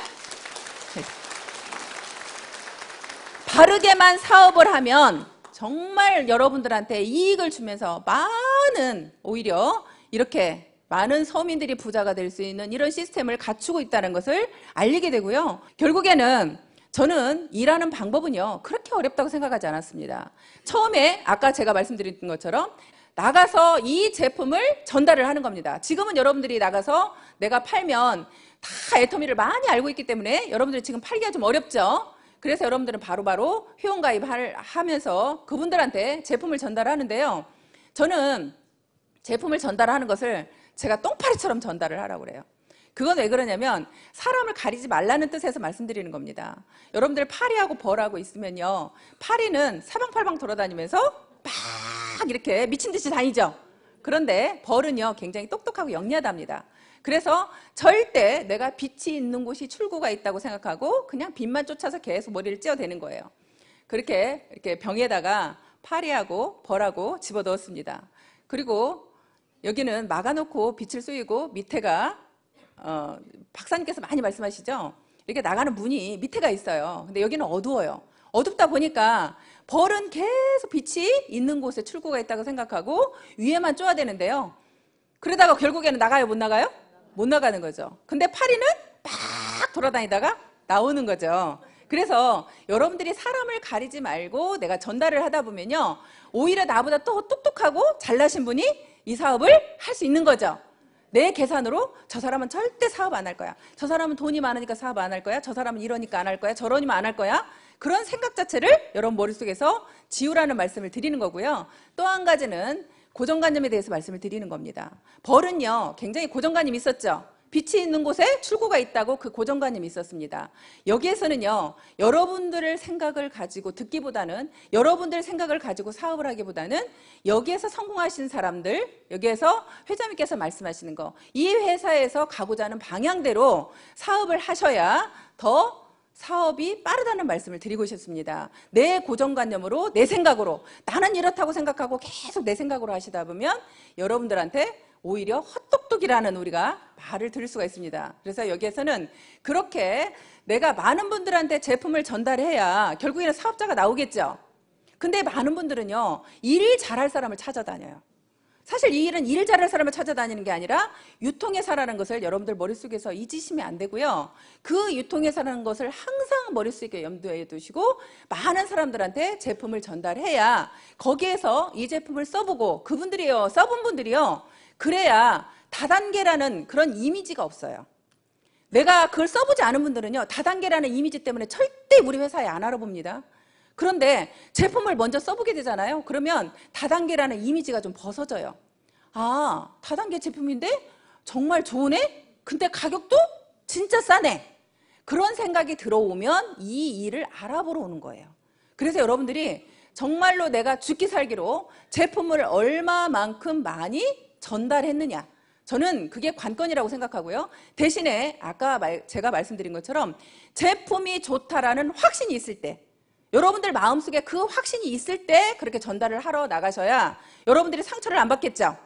바르게만 사업을 하면 정말 여러분들한테 이익을 주면서 많은 오히려 이렇게 많은 서민들이 부자가 될 수 있는 이런 시스템을 갖추고 있다는 것을 알리게 되고요. 결국에는 저는 일하는 방법은요 그렇게 어렵다고 생각하지 않았습니다. 처음에 아까 제가 말씀드린 것처럼 나가서 이 제품을 전달을 하는 겁니다. 지금은 여러분들이 나가서 내가 팔면 다 애터미를 많이 알고 있기 때문에 여러분들이 지금 팔기가 좀 어렵죠. 그래서 여러분들은 바로바로 회원가입을 하면서 그분들한테 제품을 전달하는데요. 저는 제품을 전달하는 것을 제가 똥파리처럼 전달을 하라고 그래요. 그건 왜 그러냐면 사람을 가리지 말라는 뜻에서 말씀드리는 겁니다. 여러분들 파리하고 벌하고 있으면요. 파리는 사방팔방 돌아다니면서 막 이렇게 미친 듯이 다니죠. 그런데 벌은요 굉장히 똑똑하고 영리하답니다. 그래서 절대 내가 빛이 있는 곳이 출구가 있다고 생각하고 그냥 빛만 쫓아서 계속 머리를 찧어대는 거예요. 그렇게 이렇게 병에다가 파리하고 벌하고 집어넣었습니다. 그리고 여기는 막아놓고 빛을 쏘이고 밑에가 박사님께서 많이 말씀하시죠. 이렇게 나가는 문이 밑에가 있어요. 근데 여기는 어두워요. 어둡다 보니까 벌은 계속 빛이 있는 곳에 출구가 있다고 생각하고 위에만 쪼아야 되는데요. 그러다가 결국에는 나가요, 못 나가요? 못 나가는 거죠. 근데 파리는 막 돌아다니다가 나오는 거죠. 그래서 여러분들이 사람을 가리지 말고 내가 전달을 하다 보면요. 오히려 나보다 또 똑똑하고 잘나신 분이 이 사업을 할 수 있는 거죠. 내 계산으로 저 사람은 절대 사업 안 할 거야. 저 사람은 돈이 많으니까 사업 안 할 거야. 저 사람은 이러니까 안 할 거야. 저러니까 안 할 거야. 그런 생각 자체를 여러분 머릿속에서 지우라는 말씀을 드리는 거고요. 또 한 가지는 고정관념에 대해서 말씀을 드리는 겁니다. 벌은요 굉장히 고정관념이 있었죠. 빛이 있는 곳에 출구가 있다고 그 고정관념이 있었습니다. 여기에서는요 여러분들의 생각을 가지고 듣기보다는 여러분들 생각을 가지고 사업을 하기보다는 여기에서 성공하신 사람들, 여기에서 회장님께서 말씀하시는 거, 이 회사에서 가고자 하는 방향대로 사업을 하셔야 더 사업이 빠르다는 말씀을 드리고 싶습니다. 내 고정관념으로 내 생각으로 나는 이렇다고 생각하고 계속 내 생각으로 하시다 보면 여러분들한테 오히려 헛똑똑이라는 우리가 말을 들을 수가 있습니다. 그래서 여기에서는 그렇게 내가 많은 분들한테 제품을 전달해야 결국에는 사업자가 나오겠죠. 근데 많은 분들은요 일 잘할 사람을 찾아다녀요. 사실 이 일은 일 잘할 사람을 찾아다니는 게 아니라 유통회사라는 것을 여러분들 머릿속에서 잊으시면 안 되고요. 그 유통회사라는 것을 항상 머릿속에 염두에 두시고 많은 사람들한테 제품을 전달해야 거기에서 이 제품을 써보고 그분들이요, 써본 분들이요. 그래야 다단계라는 그런 이미지가 없어요. 내가 그걸 써보지 않은 분들은요. 다단계라는 이미지 때문에 절대 우리 회사에 안 알아봅니다. 그런데 제품을 먼저 써보게 되잖아요. 그러면 다단계라는 이미지가 좀 벗어져요. 아, 다단계 제품인데 정말 좋으네? 근데 가격도 진짜 싸네. 그런 생각이 들어오면 이 일을 알아보러 오는 거예요. 그래서 여러분들이 정말로 내가 죽기 살기로 제품을 얼마만큼 많이 전달했느냐. 저는 그게 관건이라고 생각하고요. 대신에 아까 제가 말씀드린 것처럼 제품이 좋다라는 확신이 있을 때, 여러분들 마음속에 그 확신이 있을 때 그렇게 전달을 하러 나가셔야 여러분들이 상처를 안 받겠죠.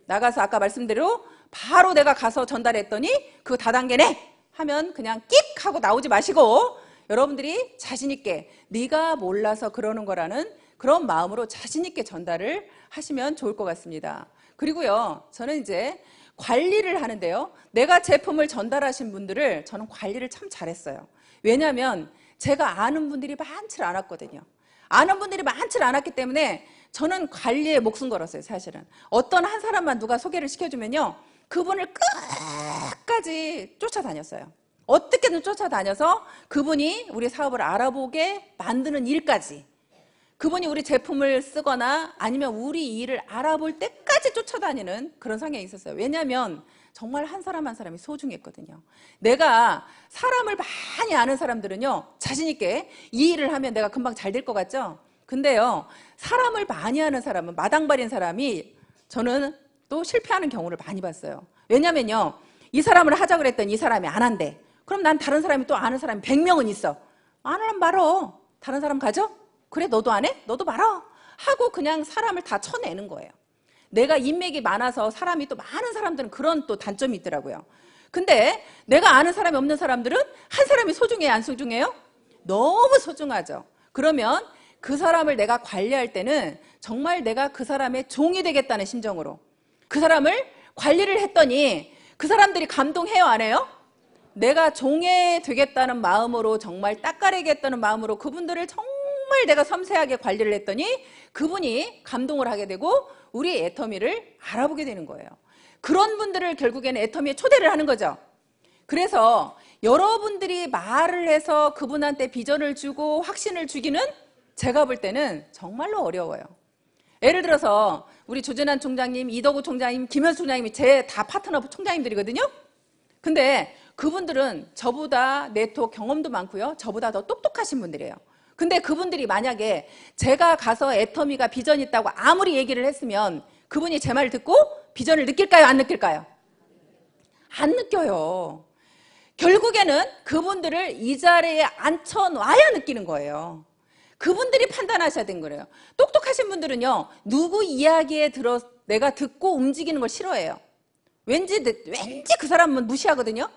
나가서 아까 말씀대로 바로 내가 가서 전달했더니 그 다단계네 하면 그냥 끽 하고 나오지 마시고 여러분들이 자신 있게 네가 몰라서 그러는 거라는 그런 마음으로 자신 있게 전달을 하시면 좋을 것 같습니다. 그리고요, 저는 이제 관리를 하는데요. 내가 제품을 전달하신 분들을 저는 관리를 참 잘했어요. 왜냐하면 제가 아는 분들이 많지 않았거든요. 아는 분들이 많지 않았기 때문에 저는 관리에 목숨 걸었어요, 사실은. 어떤 한 사람만 누가 소개를 시켜주면요, 그분을 끝까지 쫓아다녔어요. 어떻게든 쫓아다녀서 그분이 우리 사업을 알아보게 만드는 일까지, 그분이 우리 제품을 쓰거나 아니면 우리 일을 알아볼 때까지 쫓아다니는 그런 성향이 있었어요. 왜냐하면 정말 한 사람 한 사람이 소중했거든요. 내가 사람을 많이 아는 사람들은요, 자신 있게 이 일을 하면 내가 금방 잘 될 것 같죠? 근데요, 사람을 많이 아는 사람은, 마당발인 사람이 저는 또 실패하는 경우를 많이 봤어요. 왜냐면요, 이 사람을 하자 그랬더니 이 사람이 안 한대. 그럼 난 다른 사람이 또 아는 사람이 100명은 있어. 안 하면 말어. 다른 사람 가죠? 그래, 너도 안 해? 너도 말어. 하고 그냥 사람을 다 쳐내는 거예요. 내가 인맥이 많아서 사람이 또 많은 사람들은 그런 또 단점이 있더라고요. 근데 내가 아는 사람이 없는 사람들은 한 사람이 소중해요, 안 소중해요? 너무 소중하죠. 그러면 그 사람을 내가 관리할 때는 정말 내가 그 사람의 종이 되겠다는 심정으로 그 사람을 관리를 했더니 그 사람들이 감동해요, 안 해요? 내가 종이 되겠다는 마음으로, 정말 닦아내겠다는 마음으로 그분들을 정말 내가 섬세하게 관리를 했더니 그분이 감동을 하게 되고 우리 애터미를 알아보게 되는 거예요. 그런 분들을 결국에는 애터미에 초대를 하는 거죠. 그래서 여러분들이 말을 해서 그분한테 비전을 주고 확신을 주기는 제가 볼 때는 정말로 어려워요. 예를 들어서 우리 조재난 총장님, 이덕우 총장님, 김현수 총장님이 제 다 파트너 총장님들이거든요. 근데 그분들은 저보다 네트워크 경험도 많고요, 저보다 더 똑똑하신 분들이에요. 근데 그분들이 만약에 제가 가서 애터미가 비전이 있다고 아무리 얘기를 했으면 그분이 제 말을 듣고 비전을 느낄까요, 안 느낄까요? 안 느껴요. 결국에는 그분들을 이 자리에 앉혀놔야 느끼는 거예요. 그분들이 판단하셔야 되는 거예요. 똑똑하신 분들은요, 누구 이야기에 들어 내가 듣고 움직이는 걸 싫어해요. 왠지 그 사람은 무시하거든요.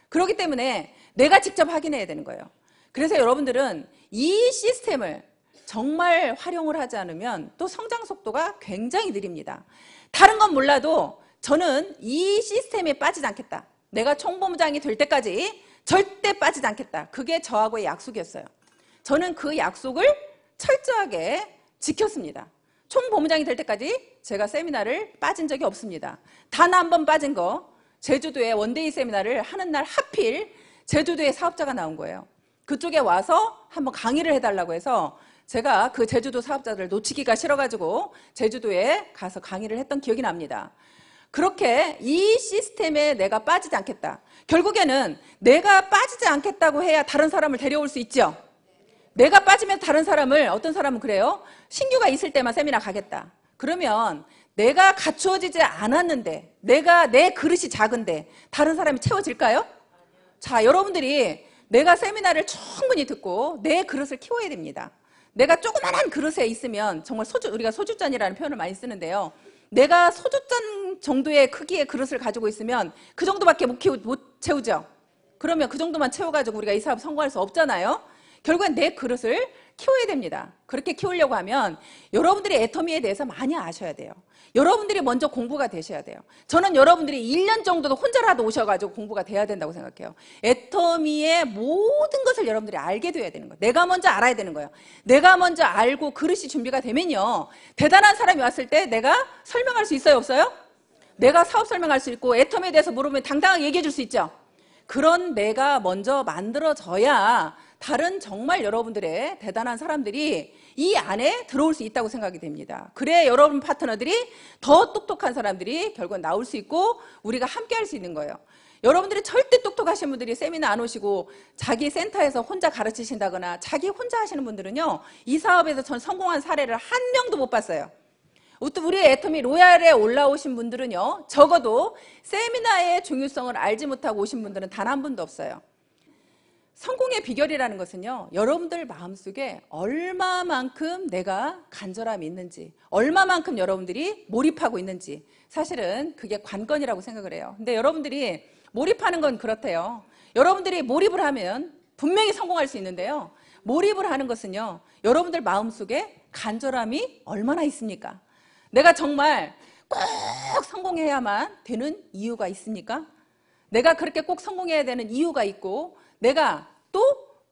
그렇기 때문에 내가 직접 확인해야 되는 거예요. 그래서 여러분들은 이 시스템을 정말 활용을 하지 않으면 또 성장 속도가 굉장히 느립니다. 다른 건 몰라도 저는 이 시스템에 빠지지 않겠다. 내가 총본부장이 될 때까지 절대 빠지지 않겠다. 그게 저하고의 약속이었어요. 저는 그 약속을 철저하게 지켰습니다. 총본부장이 될 때까지 제가 세미나를 빠진 적이 없습니다. 단 한 번 빠진 거, 제주도에 원데이 세미나를 하는 날 하필 제주도에 사업자가 나온 거예요. 그쪽에 와서 한번 강의를 해달라고 해서 제가 그 제주도 사업자들을 놓치기가 싫어가지고 제주도에 가서 강의를 했던 기억이 납니다. 그렇게 이 시스템에 내가 빠지지 않겠다. 결국에는 내가 빠지지 않겠다고 해야 다른 사람을 데려올 수 있죠. 내가 빠지면 다른 사람을, 어떤 사람은 그래요. 신규가 있을 때만 세미나 가겠다. 그러면 내가 갖추어지지 않았는데, 내가 내 그릇이 작은데 다른 사람이 채워질까요? 자, 여러분들이 내가 세미나를 충분히 듣고 내 그릇을 키워야 됩니다. 내가 조그만한 그릇에 있으면 정말 우리가 소주잔이라는 표현을 많이 쓰는데요. 내가 소주잔 정도의 크기의 그릇을 가지고 있으면 그 정도밖에 못 채우죠. 그러면 그 정도만 채워가지고 우리가 이 사업 성공할 수 없잖아요. 결국엔 내 그릇을 키워야 됩니다. 그렇게 키우려고 하면 여러분들이 애터미에 대해서 많이 아셔야 돼요. 여러분들이 먼저 공부가 되셔야 돼요. 저는 여러분들이 1년 정도도 혼자라도 오셔가지고 공부가 돼야 된다고 생각해요. 애터미의 모든 것을 여러분들이 알게 돼야 되는 거예요. 내가 먼저 알아야 되는 거예요. 내가 먼저 알고 그릇이 준비가 되면요, 대단한 사람이 왔을 때 내가 설명할 수 있어요, 없어요? 내가 사업 설명할 수 있고 애터미에 대해서 물으면 당당하게 얘기해 줄 수 있죠. 그런 내가 먼저 만들어져야 다른 정말 여러분들의 대단한 사람들이 이 안에 들어올 수 있다고 생각이 됩니다. 그래 여러분 파트너들이 더 똑똑한 사람들이 결국은 나올 수 있고 우리가 함께 할 수 있는 거예요. 여러분들이 절대 똑똑하신 분들이 세미나 안 오시고 자기 센터에서 혼자 가르치신다거나 자기 혼자 하시는 분들은요, 이 사업에서 전 성공한 사례를 한 명도 못 봤어요. 우리 애터미 로얄에 올라오신 분들은요, 적어도 세미나의 중요성을 알지 못하고 오신 분들은 단 한 분도 없어요. 성공의 비결이라는 것은요, 여러분들 마음속에 얼마만큼 내가 간절함이 있는지, 얼마만큼 여러분들이 몰입하고 있는지, 사실은 그게 관건이라고 생각을 해요. 근데 여러분들이 몰입하는 건 그렇대요. 여러분들이 몰입을 하면 분명히 성공할 수 있는데요, 몰입을 하는 것은요, 여러분들 마음속에 간절함이 얼마나 있습니까? 내가 정말 꼭 성공해야만 되는 이유가 있습니까? 내가 그렇게 꼭 성공해야 되는 이유가 있고, 내가 또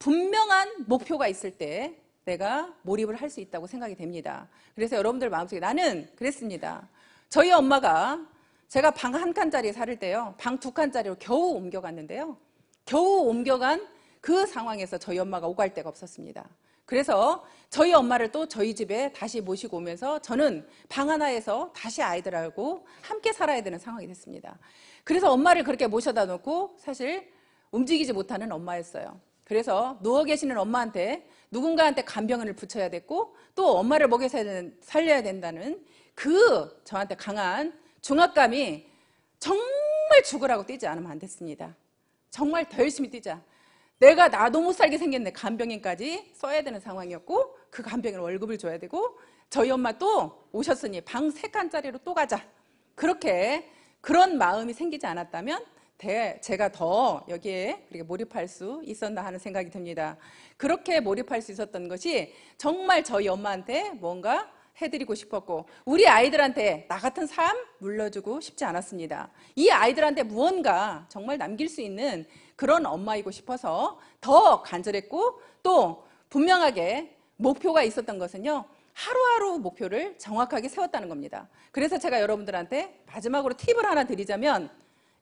분명한 목표가 있을 때 내가 몰입을 할 수 있다고 생각이 됩니다. 그래서 여러분들 마음속에 나는 그랬습니다. 저희 엄마가 제가 방 한 칸짜리 살을 때요, 방 두 칸짜리로 겨우 옮겨갔는데요. 겨우 옮겨간 그 상황에서 저희 엄마가 오갈 데가 없었습니다. 그래서 저희 엄마를 또 저희 집에 다시 모시고 오면서 저는 방 하나에서 다시 아이들하고 함께 살아야 되는 상황이 됐습니다. 그래서 엄마를 그렇게 모셔다 놓고 사실 움직이지 못하는 엄마였어요. 그래서 누워 계시는 엄마한테 누군가한테 간병을 붙여야 됐고 또 엄마를 먹여 살려야 된다는 그 저한테 강한 중압감이 정말 죽으라고 뛰지 않으면 안 됐습니다. 정말 더 열심히 뛰자. 내가 나도 못 살게 생겼네. 간병인까지 써야 되는 상황이었고 그 간병인 월급을 줘야 되고 저희 엄마 또 오셨으니 방 3칸짜리로 또 가자. 그렇게 그런 마음이 생기지 않았다면 제가 더 여기에 그렇게 몰입할 수 있었나 하는 생각이 듭니다. 그렇게 몰입할 수 있었던 것이 정말 저희 엄마한테 뭔가 해드리고 싶었고 우리 아이들한테 나 같은 삶 물려주고 싶지 않았습니다. 이 아이들한테 무언가 정말 남길 수 있는 그런 엄마이고 싶어서 더 간절했고 또 분명하게 목표가 있었던 것은요, 하루하루 목표를 정확하게 세웠다는 겁니다. 그래서 제가 여러분들한테 마지막으로 팁을 하나 드리자면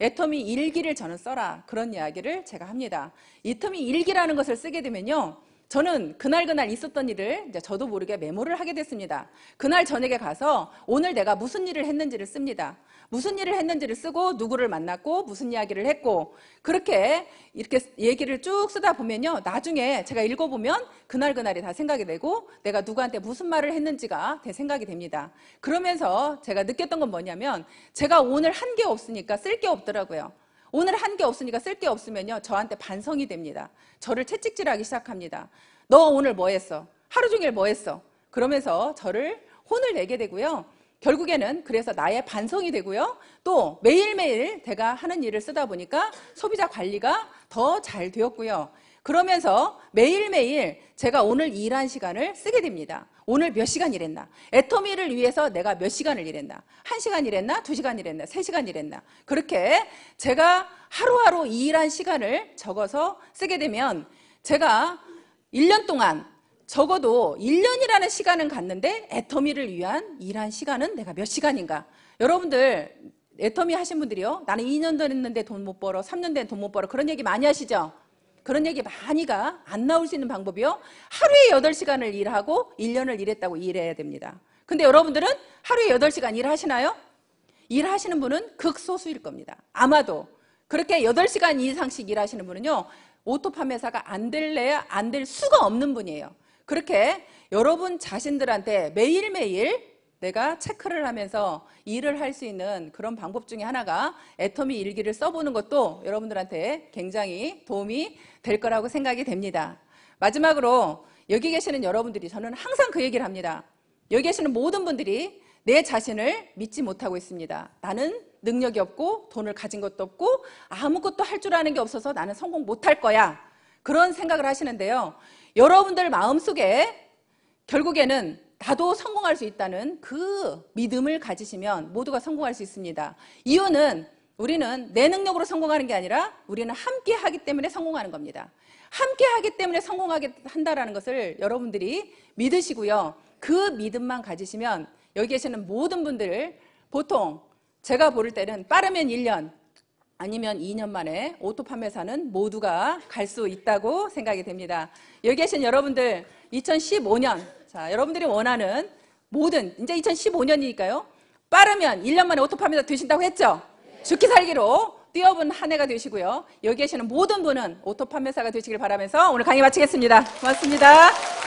애터미 일기를 저는 써라, 그런 이야기를 제가 합니다. 애터미 일기라는 것을 쓰게 되면요, 저는 그날 있었던 일을 이제 저도 모르게 메모를 하게 됐습니다. 그날 저녁에 가서 오늘 내가 무슨 일을 했는지를 씁니다. 무슨 일을 했는지를 쓰고 누구를 만났고 무슨 이야기를 했고 그렇게 이렇게 얘기를 쭉 쓰다 보면요, 나중에 제가 읽어보면 그날이 다 생각이 되고 내가 누구한테 무슨 말을 했는지가 생각이 됩니다. 그러면서 제가 느꼈던 건 뭐냐면 제가 오늘 한 게 없으니까 쓸 게 없더라고요. 오늘 한 게 없으니까 쓸 게 없으면요, 저한테 반성이 됩니다. 저를 채찍질하기 시작합니다. 너 오늘 뭐 했어? 하루 종일 뭐 했어? 그러면서 저를 혼을 내게 되고요. 결국에는 그래서 나의 반성이 되고요. 또 매일매일 제가 하는 일을 쓰다 보니까 소비자 관리가 더 잘 되었고요. 그러면서 매일매일 제가 오늘 일한 시간을 쓰게 됩니다. 오늘 몇 시간 일했나? 애터미를 위해서 내가 몇 시간을 일했나? 1시간 일했나? 2시간 일했나? 3시간 일했나? 그렇게 제가 하루하루 이 일한 시간을 적어서 쓰게 되면 제가 1년 동안 적어도 1년이라는 시간은 갔는데 애터미를 위한 일한 시간은 내가 몇 시간인가? 여러분들 애터미 하신 분들이요, 나는 2년 됐는데 돈 못 벌어, 3년 된 돈 못 벌어, 그런 얘기 많이 하시죠? 그런 얘기 많이가 안 나올 수 있는 방법이요, 하루에 8시간을 일하고 1년을 일했다고 일해야 됩니다. 근데 여러분들은 하루에 8시간 일하시나요? 일하시는 분은 극소수일 겁니다. 아마도 그렇게 8시간 이상씩 일하시는 분은요, 오토 판매사가 안 될래야 안 될 수가 없는 분이에요. 그렇게 여러분 자신들한테 매일매일 내가 체크를 하면서 일을 할 수 있는 그런 방법 중에 하나가 애터미 일기를 써보는 것도 여러분들한테 굉장히 도움이 될 거라고 생각이 됩니다. 마지막으로 여기 계시는 여러분들이, 저는 항상 그 얘기를 합니다. 여기 계시는 모든 분들이 내 자신을 믿지 못하고 있습니다. 나는 능력이 없고 돈을 가진 것도 없고 아무것도 할 줄 아는 게 없어서 나는 성공 못할 거야, 그런 생각을 하시는데요, 여러분들 마음속에 결국에는 나도 성공할 수 있다는 그 믿음을 가지시면 모두가 성공할 수 있습니다. 이유는 우리는 내 능력으로 성공하는 게 아니라 우리는 함께 하기 때문에 성공하는 겁니다. 함께 하기 때문에 성공하게 한다는 것을 여러분들이 믿으시고요, 그 믿음만 가지시면 여기 계시는 모든 분들, 보통 제가 볼 때는 빠르면 1년 아니면 2년 만에 오토 판매사는 모두가 갈 수 있다고 생각이 됩니다. 여기 계신 여러분들 2015년, 자, 여러분들이 원하는 모든, 이제 2015년이니까요, 빠르면 1년 만에 오토 판매사 되신다고 했죠? 죽기 살기로 뛰어본 한 해가 되시고요, 여기 계시는 모든 분은 오토 판매사가 되시길 바라면서 오늘 강의 마치겠습니다. 고맙습니다.